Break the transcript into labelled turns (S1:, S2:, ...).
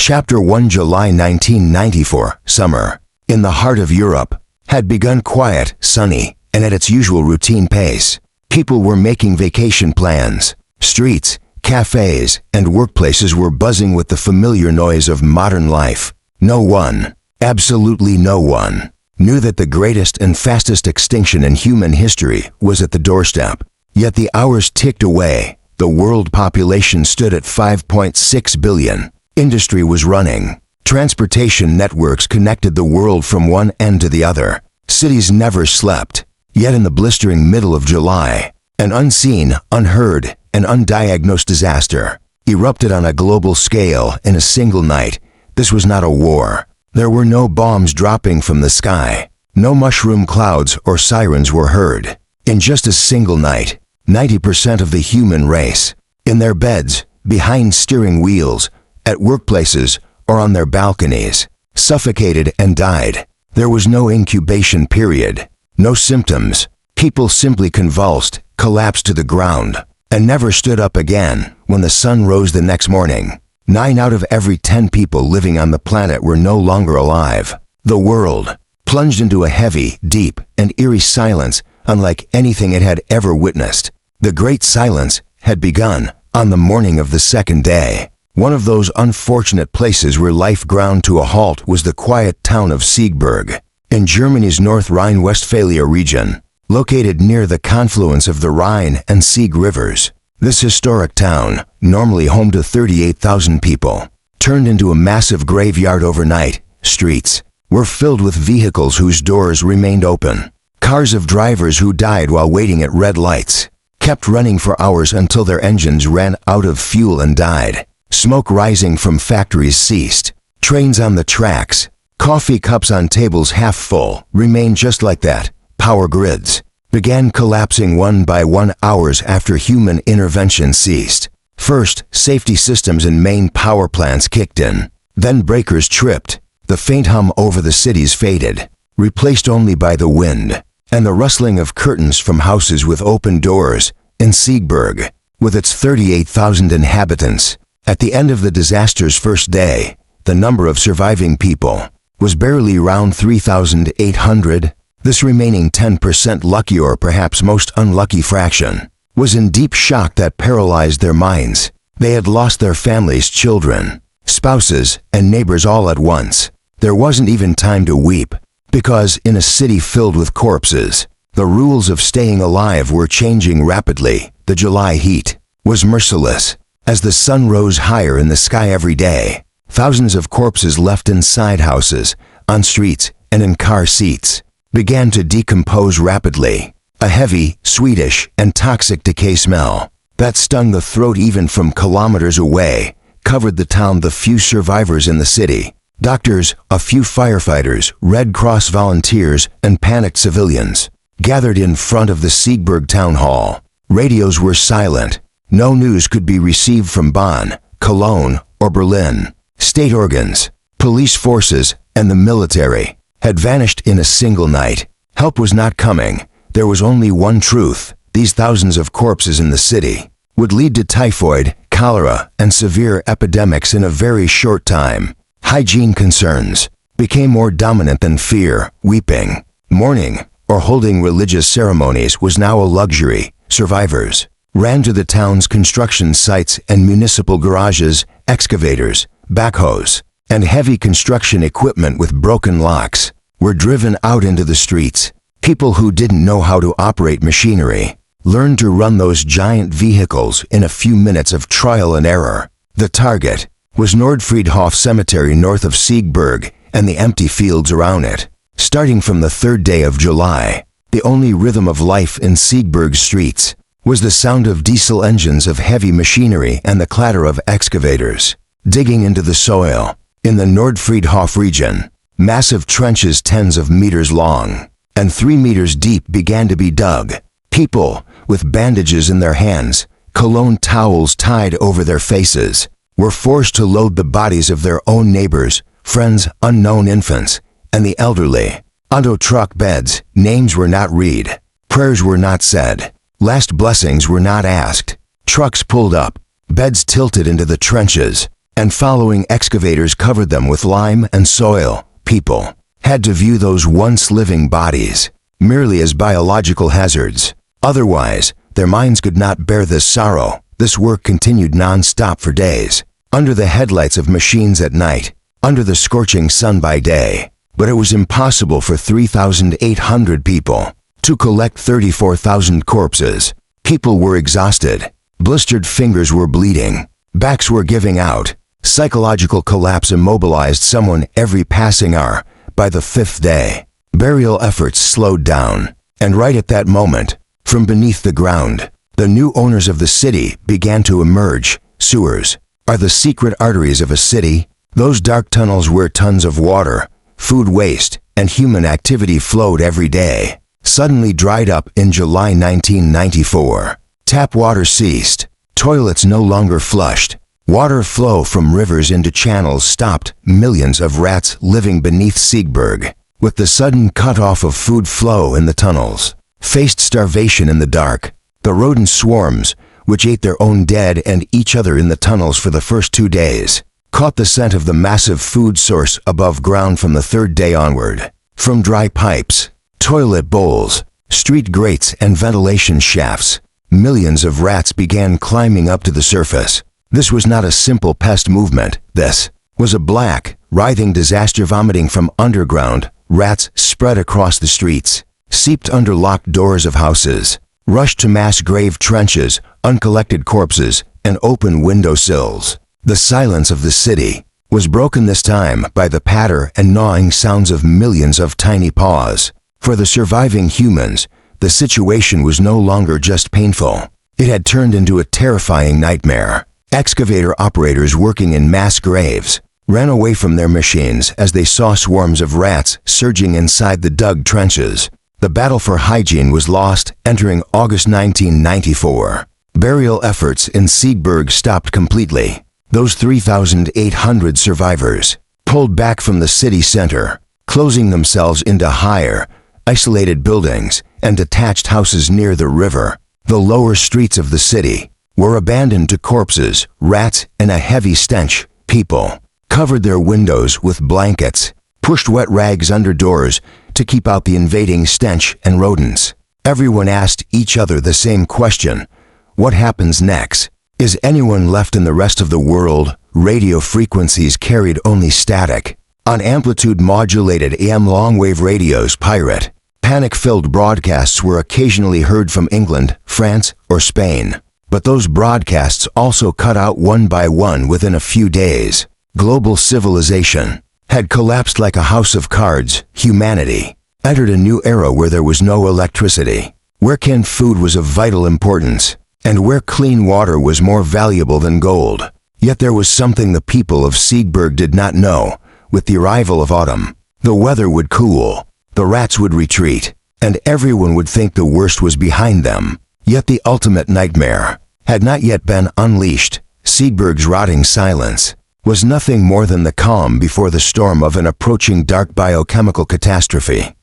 S1: Chapter 1 July 1994, Summer, in the heart of Europe, had begun quiet, sunny, and at its usual routine pace. People were making vacation plans. Streets, cafes, and workplaces were buzzing with the familiar noise of modern life. No one, absolutely no one, knew that the greatest and fastest extinction in human history was at the doorstep. Yet the hours ticked away. The world population stood at 5.6 billion. Industry was running. Transportation networks connected the world from one end to the other. Cities never slept. Yet in the blistering middle of July, an unseen, unheard, and undiagnosed disaster erupted on a global scale in a single night. This was not a war. There were no bombs dropping from the sky. No mushroom clouds or sirens were heard. In just a single night, 90% of the human race, in their beds, behind steering wheels, at workplaces, or on their balconies, suffocated and died. There was no incubation period, no symptoms. People simply convulsed, collapsed to the ground, and never stood up again when the sun rose the next morning. 9 out of every 10 people living on the planet were no longer alive. The world plunged into a heavy, deep, and eerie silence unlike anything it had ever witnessed. The Great Silence had begun on the morning of the second day. One of those unfortunate places where life ground to a halt was the quiet town of Siegburg, in Germany's North Rhine-Westphalia region, located near the confluence of the Rhine and Sieg rivers. This historic town, normally home to 38,000 people, turned into a massive graveyard overnight. Streets were filled with vehicles whose doors remained open. Cars of drivers who died while waiting at red lights kept running for hours until their engines ran out of fuel and died. Smoke rising from factories ceased. Trains on the tracks, coffee cups on tables half full, remained just like that. Power grids began collapsing one by one hours after human intervention ceased. First, safety systems in main power plants kicked in. Then breakers tripped. The faint hum over the cities faded, replaced only by the wind and the rustling of curtains from houses with open doors. In Siegburg, with its 38,000 inhabitants, at the end of the disaster's first day, the number of surviving people was barely around 3,800. This remaining 10% lucky or perhaps most unlucky fraction was in deep shock that paralyzed their minds. They had lost their families, children, spouses, and neighbors all at once. There wasn't even time to weep, because in a city filled with corpses, the rules of staying alive were changing rapidly. The July heat was merciless. As the sun rose higher in the sky every day, thousands of corpses left inside houses, on streets, and in car seats began to decompose rapidly. A heavy, sweetish, and toxic decay smell that stung the throat even from kilometers away covered the town. The few survivors in the city, doctors, a few firefighters, Red Cross volunteers, and panicked civilians, gathered in front of the Siegburg town hall. Radios were silent. No news could be received from Bonn, Cologne, or Berlin. State organs, police forces, and the military had vanished in a single night. Help was not coming. There was only one truth. These thousands of corpses in the city would lead to typhoid, cholera, and severe epidemics in a very short time. Hygiene concerns became more dominant than fear. Weeping, mourning, or holding religious ceremonies was now a luxury. Survivors ran to the town's construction sites and municipal garages. Excavators, backhoes, and heavy construction equipment with broken locks were driven out into the streets. People who didn't know how to operate machinery learned to run those giant vehicles in a few minutes of trial and error. The target was Nordfriedhof Cemetery north of Siegburg and the empty fields around it. Starting from the third day of July, the only rhythm of life in Siegburg's streets was the sound of diesel engines, of heavy machinery, and the clatter of excavators digging into the soil. In the Nordfriedhof region, massive trenches tens of meters long and 3 meters deep began to be dug. People, with bandages in their hands, cologne towels tied over their faces, were forced to load the bodies of their own neighbors, friends, unknown infants, and the elderly onto truck beds. Names were not read. Prayers were not said. Last blessings were not asked. Trucks pulled up. Beds tilted into the trenches. and following excavators covered them with lime and soil. People had to view those once living bodies merely as biological hazards. Otherwise, their minds could not bear this sorrow. This work continued non-stop for days, under the headlights of machines at night, under the scorching sun by day. But it was impossible for 3,800 people to collect 34,000 corpses. People were exhausted. Blistered fingers were bleeding. Backs were giving out. Psychological collapse immobilized someone every passing hour. By the fifth day, burial efforts slowed down. And right at that moment, from beneath the ground, the new owners of the city began to emerge. Sewers are the secret arteries of a city. Those dark tunnels where tons of water, food waste, and human activity flowed every day, suddenly dried up in July 1994. Tap water ceased. Toilets no longer flushed. Water flow from rivers into channels stopped. Millions of rats living beneath Siegburg, with the sudden cut-off of food flow in the tunnels, faced starvation in the dark. The rodent swarms, which ate their own dead and each other in the tunnels for the first 2 days, caught the scent of the massive food source above ground from the third day onward. From dry pipes, toilet bowls, street grates, and ventilation shafts, millions of rats began climbing up to the surface. This was not a simple pest movement. This was a black, writhing disaster vomiting from underground. Rats spread across the streets, seeped under locked doors of houses, rushed to mass grave trenches, uncollected corpses, and open windowsills. The silence of the city was broken this time by the patter and gnawing sounds of millions of tiny paws. For the surviving humans, the situation was no longer just painful. It had turned into a terrifying nightmare. Excavator operators working in mass graves ran away from their machines as they saw swarms of rats surging inside the dug trenches. The battle for hygiene was lost. Entering August 1994, burial efforts in Siegburg stopped completely. Those 3,800 survivors pulled back from the city center, closing themselves into higher, isolated buildings and detached houses near the river. The lower streets of the city were abandoned to corpses, rats, and a heavy stench. People covered their windows with blankets, pushed wet rags under doors to keep out the invading stench and rodents. Everyone asked each other the same question: what happens next? Is anyone left in the rest of the world? Radio frequencies carried only static. On amplitude-modulated AM longwave radios, pirate, panic-filled broadcasts were occasionally heard from England, France, or Spain. But those broadcasts also cut out one by one within a few days. Global civilization had collapsed like a house of cards. Humanity entered a new era where there was no electricity, where canned food was of vital importance, and where clean water was more valuable than gold. Yet there was something the people of Siegburg did not know. With the arrival of autumn, the weather would cool, the rats would retreat, and everyone would think the worst was behind them. Yet the ultimate nightmare had not yet been unleashed. Siegburg's rotting silence was nothing more than the calm before the storm of an approaching dark biochemical catastrophe.